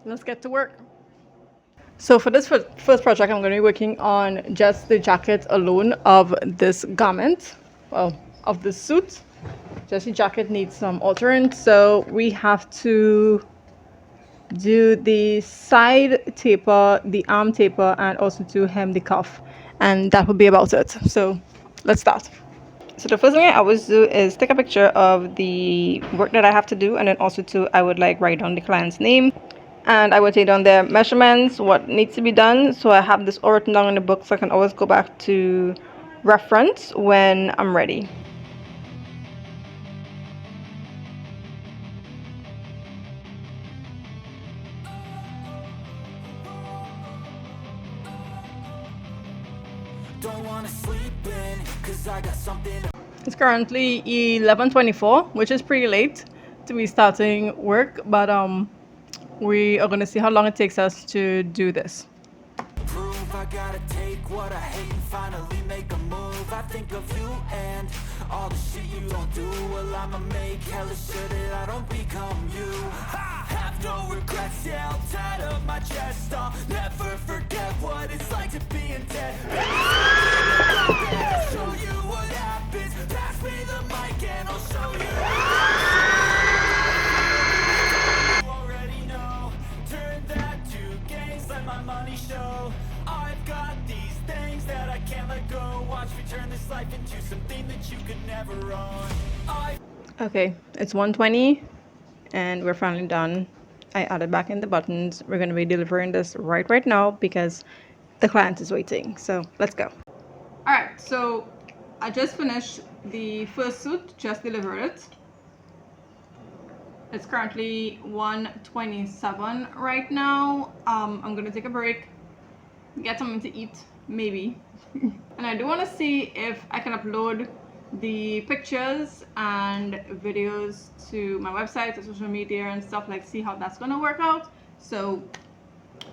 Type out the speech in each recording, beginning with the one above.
let's get to work. So for this first project, I'm going to be working on just the jacket alone of this garment, well, of this suit. Just the jacket needs some altering, so we have to do the side taper, the arm taper, and also to hem the cuff, and that will be about it. So let's start. So the first thing I always do is take a picture of the work that I have to do, and then also I would like write down the client's name, and I would take down their measurements, what needs to be done, so I have this all written down in the book so I can always go back to reference when I'm ready. It's currently 11:24, which is pretty late to be starting work, but we are gonna see how long it takes us to do this. I gotta take what I hate and finally make a move. I think of you and all the shit you don't do. Well, I'ma make hella sure that I don't become you. I have no regrets, yeah, I'll tie up my chest. I'll never forget what it's like to be in debt. I'll show you what happens. Pass me the mic and I'll show you. You already know. Turn that to gains, let my money show. I've got these things that I can't let go. Watch me turn this life into something that you could never own. Okay, it's 1:20 and we're finally done. I added back in the buttons. We're going to be delivering this right now because the client is waiting. So let's go. Alright, so I just finished the first suit, just delivered it. It's currently 1:27 right now. I'm going to take a break, get something to eat, maybe. And I do want to see if I can upload the pictures and videos to my website, to social media and stuff, like see how that's gonna work out. So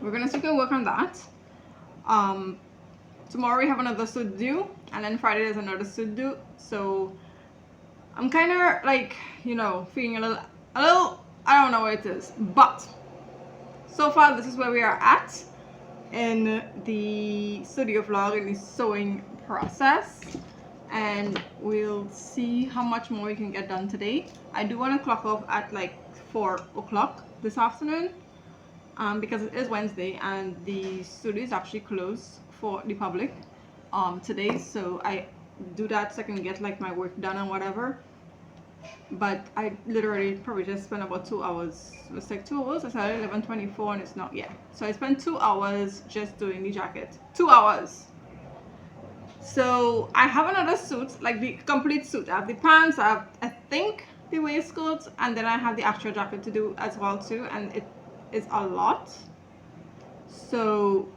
we're gonna see if we can work on that. Tomorrow we have another suit due, and then Friday there's another suit due. So I'm kind of like, you know, feeling a little, I don't know what it is, but so far this is where we are at in the studio vlog, in the sewing process, and we'll see how much more we can get done today. I do want to clock off at like 4 o'clock this afternoon, because it is Wednesday and the studio is actually closed for the public today, so I do that so I can get like my work done and whatever. But I literally probably just spent about 2 hours. It's like 2 hours. I started 11:24 and it's not yet. So I spent 2 hours just doing the jacket. 2 hours. So I have another suit, like the complete suit. I have the pants, I have, I think, the waistcoat, and then I have the actual jacket to do as well too, and it is a lot. So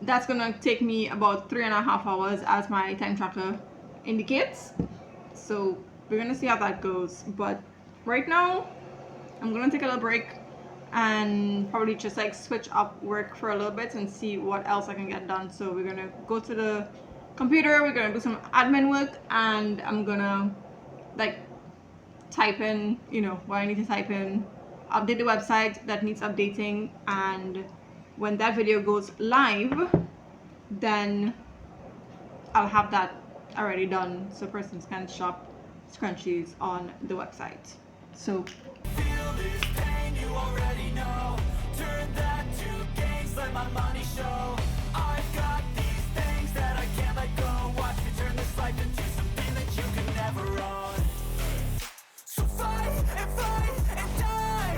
that's gonna take me about 3.5 hours as my time tracker indicates. So we're gonna see how that goes, but right now I'm gonna take a little break and probably just like switch up work for a little bit and see what else I can get done. So we're gonna go to the computer, we're gonna do some admin work, and I'm gonna like type in, you know, what I need to type in, update the website that needs updating, and when that video goes live, then I'll have that already done so persons can shop scrunchies on the website. So feel this pain, you already know. Turn that to gains, let my money show. I've got these things that I can't let go. Watch me turn this life into something that you can never own. So fight and die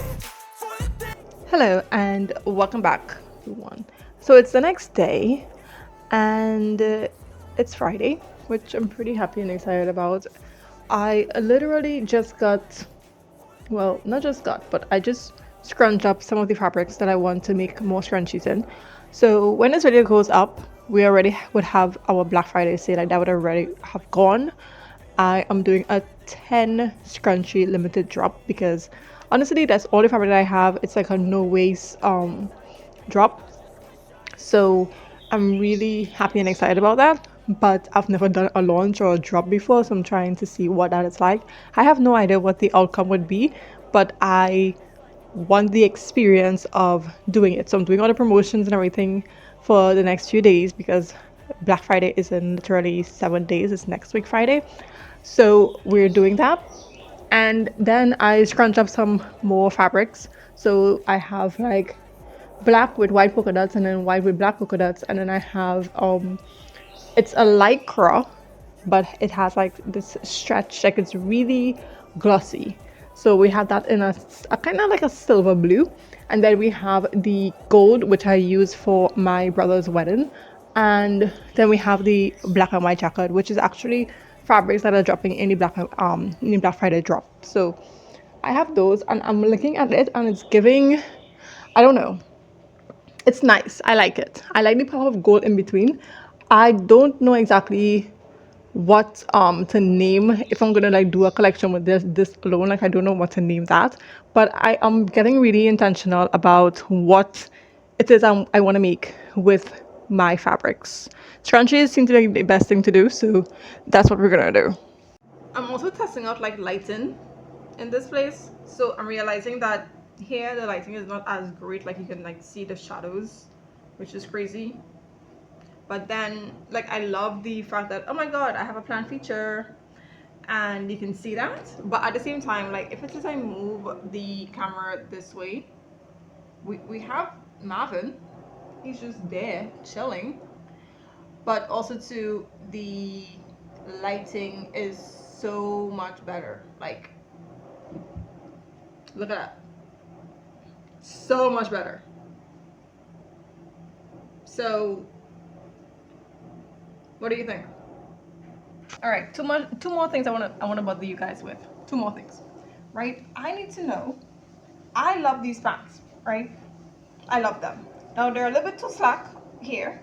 for the thing. Hello and welcome back, everyone. So it's the next day and it's Friday, which I'm pretty happy and excited about. I literally just got, well, not just got, but I just scrunched up some of the fabrics that I want to make more scrunchies in. So when this video goes up, we already would have our Black Friday sale, like that would already have gone. I am doing a 10 scrunchie limited drop because honestly that's all the fabric that I have. It's like a no waste drop, so I'm really happy and excited about that. But I've never done a launch or a drop before, so I'm trying to see what that is like. I have no idea what the outcome would be, but I want the experience of doing it. So I'm doing all the promotions and everything for the next few days because Black Friday is in literally 7 days. It's next week Friday. So we're doing that. And then I scrunch up some more fabrics. So I have like black with white polka dots and then white with black polka dots. And then I have it's a lycra, but it has like this stretch, like it's really glossy. So we have that in a kind of like a silver blue, and then we have the gold, which I use for my brother's wedding, and then we have the black and white jacket, which is actually fabrics that are dropping in the Black Friday drop. So I have those, and I'm looking at it, and it's giving, I don't know, it's nice. I like it. I like the pop of gold in between. I don't know exactly what to name if I'm gonna like do a collection with this alone. Like I don't know what to name that, but I am getting really intentional about what it is I want to make with my fabrics. Scrunchies seem to be the best thing to do, so that's what we're gonna do. I'm also testing out like lighting in this place, so I'm realizing that here the lighting is not as great. Like you can like see the shadows, which is crazy. But then like I love the fact that, oh my god, I have a plant feature and you can see that. But at the same time, like if it's as I move the camera this way, we have Marvin, he's just there chilling. But also too, the lighting is so much better. Like look at that, so much better. So what do you think? All right, two more things I want to bother you guys with. Two more things, right? I need to know. I love these pants, right? I love them. Now they're a little bit too slack here,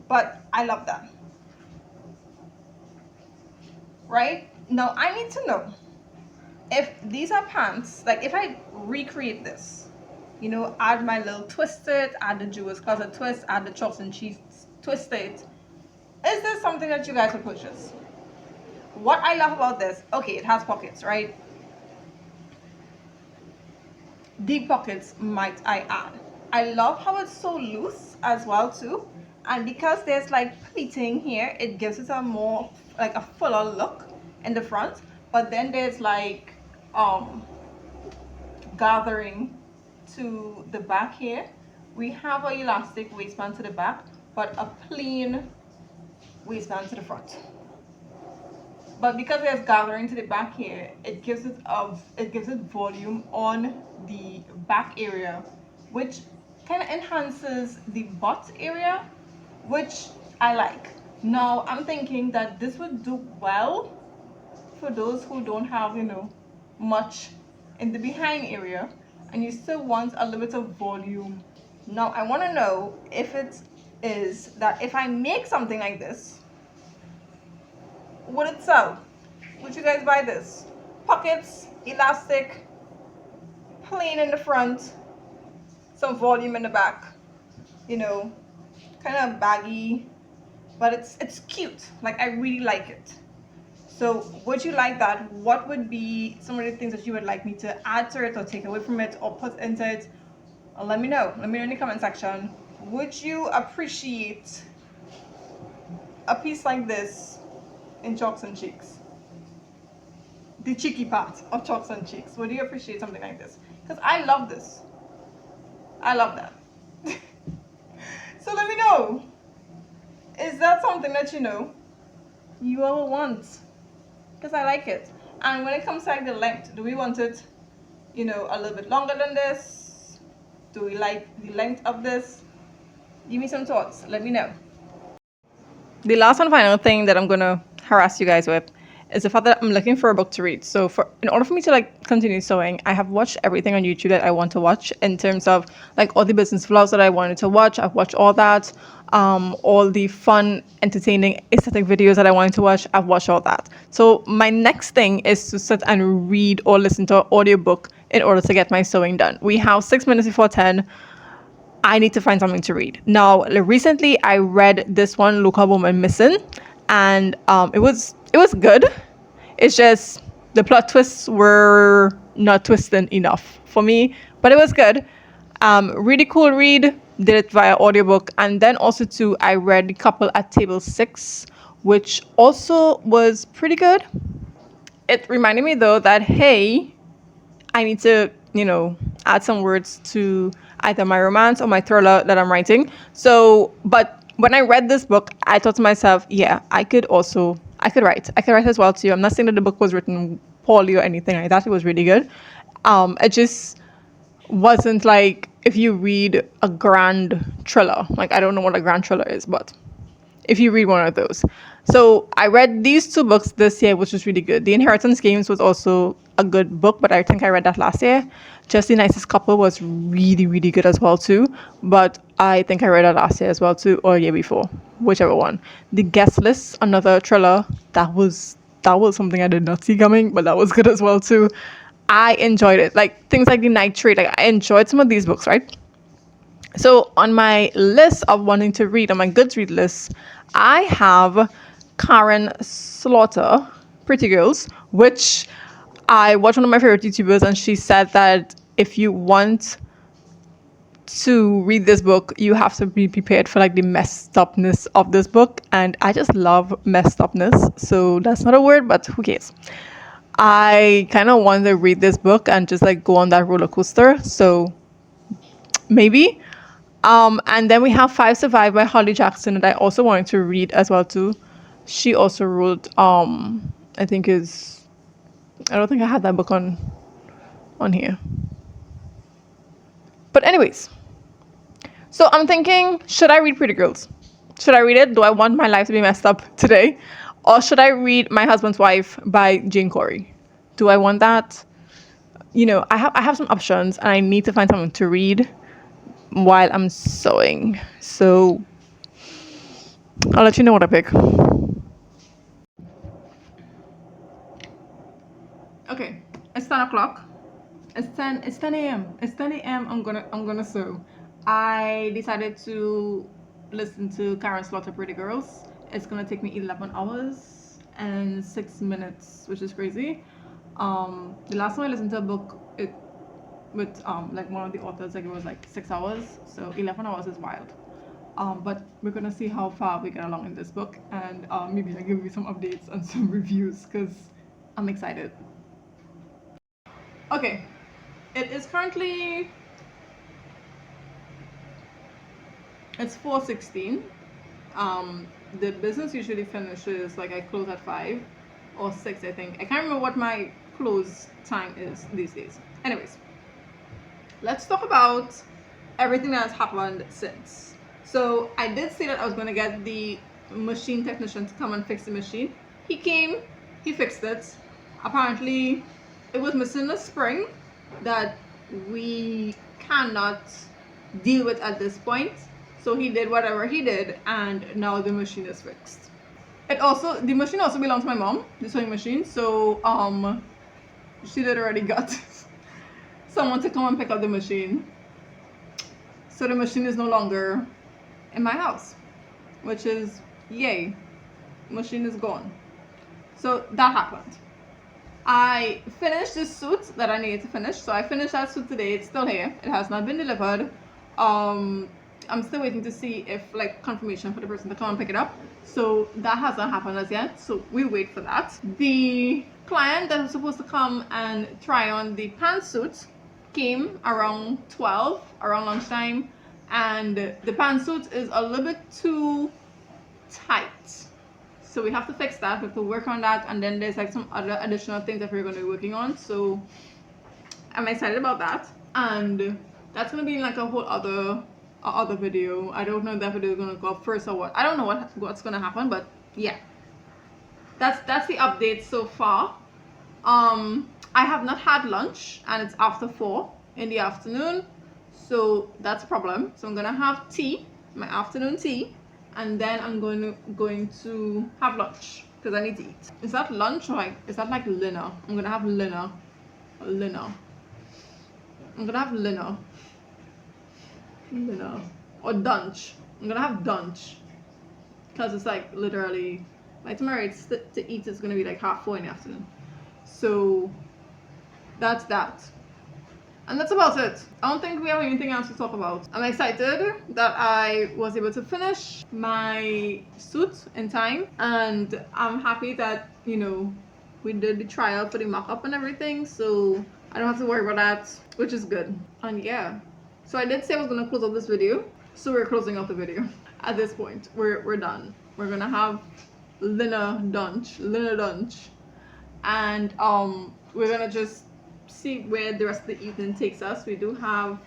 but I love them. Right? Now I need to know if these are pants, like if I recreate this, you know, add my little twisted, add the Jewellz Closette twist, add the chalks and cheese twisted, is this something that you guys would purchase? What I love about this, okay, it has pockets, right? Deep pockets, might I add. I love how it's so loose as well too, and because there's like pleating here, it gives it a more like a fuller look in the front. But then there's like gathering to the back here. We have an elastic waistband to the back, but a plain waistband to the front. But because there's gathering to the back here, it gives it volume on the back area, which kind of enhances the butt area, which I like. Now I'm thinking that this would do well for those who don't have, you know, much in the behind area and you still want a little bit of volume. Now I want to know if it is that if I make something like this, would it sell? Would you guys buy this? Pockets, elastic, plain in the front, some volume in the back, you know, kind of baggy, but it's cute. Like I really like it. So would you like that? What would be some of the things that you would like me to add to it or take away from it or put into it? Let me know. Let me know in the comment section. Would you appreciate a piece like this in chalks and cheeks? The cheeky part of chalks and cheeks. Would you appreciate something like this? Because I love this. I love that. So let me know. Is that something that you all want? Because I like it. And when it comes to like the length, do we want it, a little bit longer than this? Do we like the length of this? Give me some thoughts. Let me know. The last and final thing that I'm gonna harass you guys with is the fact that I'm looking for a book to read. So in order for me to like continue sewing, I have watched everything on YouTube that I want to watch in terms of like all the business vlogs that I wanted to watch. I've watched all that. All the fun, entertaining, aesthetic videos that I wanted to watch, I've watched all that. So my next thing is to sit and read or listen to an audiobook in order to get my sewing done. We have 6 minutes before 10. I need to find something to read. Now, recently I read this one, Local Woman Missing, and it was good. It's just the plot twists were not twisting enough for me, but it was good. Really cool read. Did it via audiobook, and then also too, I read Couple at Table 6, which also was pretty good. It reminded me though that hey, I need to, add some words to either my romance or my thriller that I'm writing. So, but when I read this book, I thought to myself, yeah, I could write. I could write as well too. I'm not saying that the book was written poorly or anything like that. It was really good. It just wasn't like if you read a grand thriller. Like, I don't know what a grand thriller is, but if you read one of those. So I read these two books this year, which was really good. The Inheritance Games was also a good book, but I think I read that last year. Just the Nicest Couple was really, really good as well too. But I think I read that last year as well too, or year before, whichever one. The Guest List, another thriller, that was something I did not see coming, but that was good as well too. I enjoyed it. Like things like The Night Trade, like I enjoyed some of these books, right? So on my list of wanting to read, on my Goodreads list, I have Karen Slaughter, Pretty Girls, which I watched one of my favorite YouTubers, and she said that if you want to read this book, you have to be prepared for like the messed upness of this book. And I just love messed upness. So that's not a word, but who cares? I kind of want to read this book and just like go on that roller coaster. So maybe. And then we have Five Survive by Holly Jackson that I also wanted to read as well too. She also wrote I don't think I had that book on here. But anyways, so I'm thinking, should I read Pretty Girls? Should I read it? Do I want my life to be messed up today? Or should I read My Husband's Wife by Jane Corey? Do I want that? I have some options and I need to find something to read while I'm sewing. So I'll let you know what I pick. Okay, it's 10 o'clock. It's 10 a.m. It's 10 a.m. I'm gonna sew. I decided to listen to Karen Slaughter Pretty Girls. It's gonna take me 11 hours and 6 minutes, which is crazy. The last time I listened to a book, with like one of the authors, like it was like 6 hours, so 11 hours is wild. But we're gonna see how far we get along in this book, and maybe I'll give you some updates and some reviews because I'm excited. Okay, it is currently, it's 4:16. The business usually finishes like I close at 5 or 6, I think. I can't remember what my close time is these days. Anyways, let's talk about everything that has happened since. So I did say that I was going to get the machine technician to come and fix the machine. He came, he fixed it. Apparently it was missing a spring that we cannot deal with at this point. So he did whatever he did, and now the machine is fixed. The machine also belongs to my mom, the sewing machine. So she did already got someone to come and pick up the machine. So the machine is no longer in my house, which is yay. Machine is gone. So that happened. I finished this suit that I needed to finish. So I finished that suit today. It's still here. It has not been delivered. I'm still waiting to see if like confirmation for the person to come and pick it up. So that hasn't happened as yet. So we'll wait for that. The client that was supposed to come and try on the pantsuit came around 12, around lunchtime, and the pantsuit is a little bit too tight. So we have to fix that. We have to work on that, and then there's like some other additional things that we're going to be working on. So I'm excited about that, and that's going to be like a whole other video. I don't know if that video is going to go up first or what. I don't know what's going to happen, but yeah, that's the update so far. I have not had lunch, and it's after 4 in the afternoon, so that's a problem. So I'm gonna have tea, my afternoon tea, and then I'm going to have lunch because I need to eat. Is that lunch or is that like dinner? I'm gonna have dinner. I'm gonna have dinner or dunch. I'm gonna have dunch because it's like literally by tomorrow to eat is gonna be like 4:30 in the afternoon. So that's that. And that's about it. I don't think we have anything else to talk about. I'm excited that I was able to finish my suit in time, and I'm happy that, you know, we did the trial for the mock-up and everything, so I don't have to worry about that, which is good. And yeah, so I did say I was gonna close out this video, so we're closing out the video. At this point, we're done. We're gonna have dinner lunch, and we're gonna just see where the rest of the evening takes us. We do have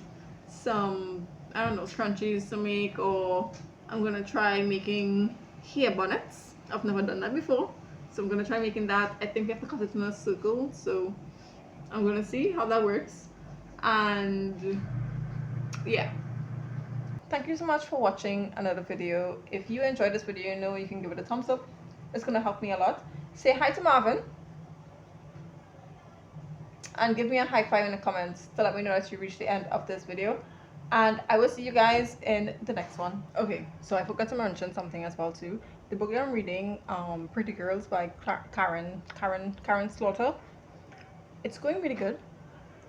some, I don't know, scrunchies to make, or I'm gonna try making hair bonnets. I've never done that before, so I'm gonna try making that. I think we have to cut it in a circle, so I'm gonna see how that works. And yeah, thank you so much for watching another video. If you enjoyed this video, you know you can give it a thumbs up. It's gonna help me a lot. Say hi to Marvin and give me a high five in the comments to let me know that you reached the end of this video, and I will see you guys in the next one. Okay, so I forgot to mention something as well too. The book that I'm reading, Pretty Girls by Karen Slaughter, it's going really good.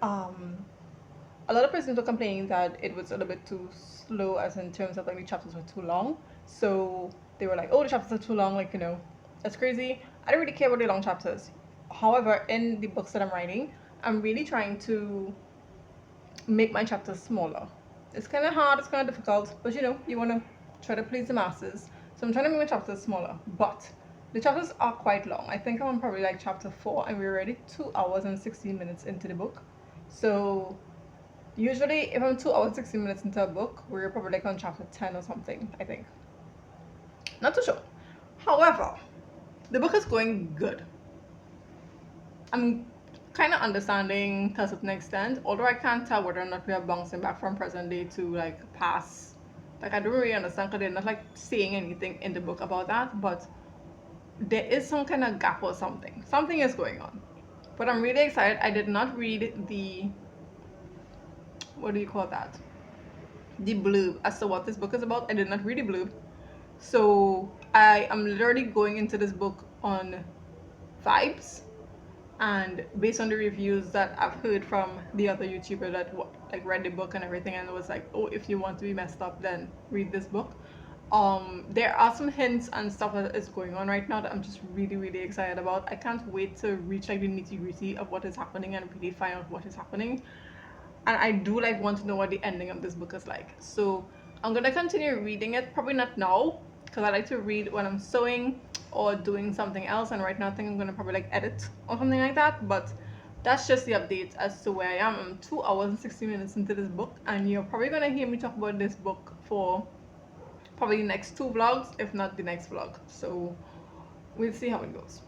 A lot of persons were complaining that it was a little bit too slow, as in terms of like the chapters were too long. So they were like, oh, the chapters are too long, like, you know, that's crazy. I don't really care about the long chapters. However, in the books that I'm writing, I'm really trying to make my chapters smaller. It's kind of hard, it's kind of difficult, but you know, you want to try to please the masses. So I'm trying to make my chapters smaller, but the chapters are quite long. I think I'm on probably like chapter 4, and we're already 2 hours and 16 minutes into the book. So usually if I'm 2 hours 16 minutes into a book, we're probably like on chapter 10 or something, I think. Not too sure. However, the book is going good. I'm kind of understanding to a certain extent, although I can't tell whether or not we are bouncing back from present day to like past. Like, I don't really understand because they're not like saying anything in the book about that, but there is some kind of gap or something. Something is going on. But I'm really excited. I did not read the, what do you call that? The blurb as to what this book is about. I did not read the blurb. So I am literally going into this book on vibes, and based on the reviews that I've heard from the other YouTuber that like read the book and everything, and it was like, oh, if you want to be messed up, then read this book. There are some hints and stuff that is going on right now that I'm just really excited about. I can't wait to reach like the nitty-gritty of what is happening and really find out what is happening. And I do like want to know what the ending of this book is like. So I'm gonna continue reading it, probably not now, because I like to read when I'm sewing or doing something else, and right now I think I'm gonna probably like edit or something like that. But that's just the update as to where I am. I'm 2 hours and 60 minutes into this book, and you're probably gonna hear me talk about this book for probably the next 2 vlogs, if not the next vlog. So we'll see how it goes.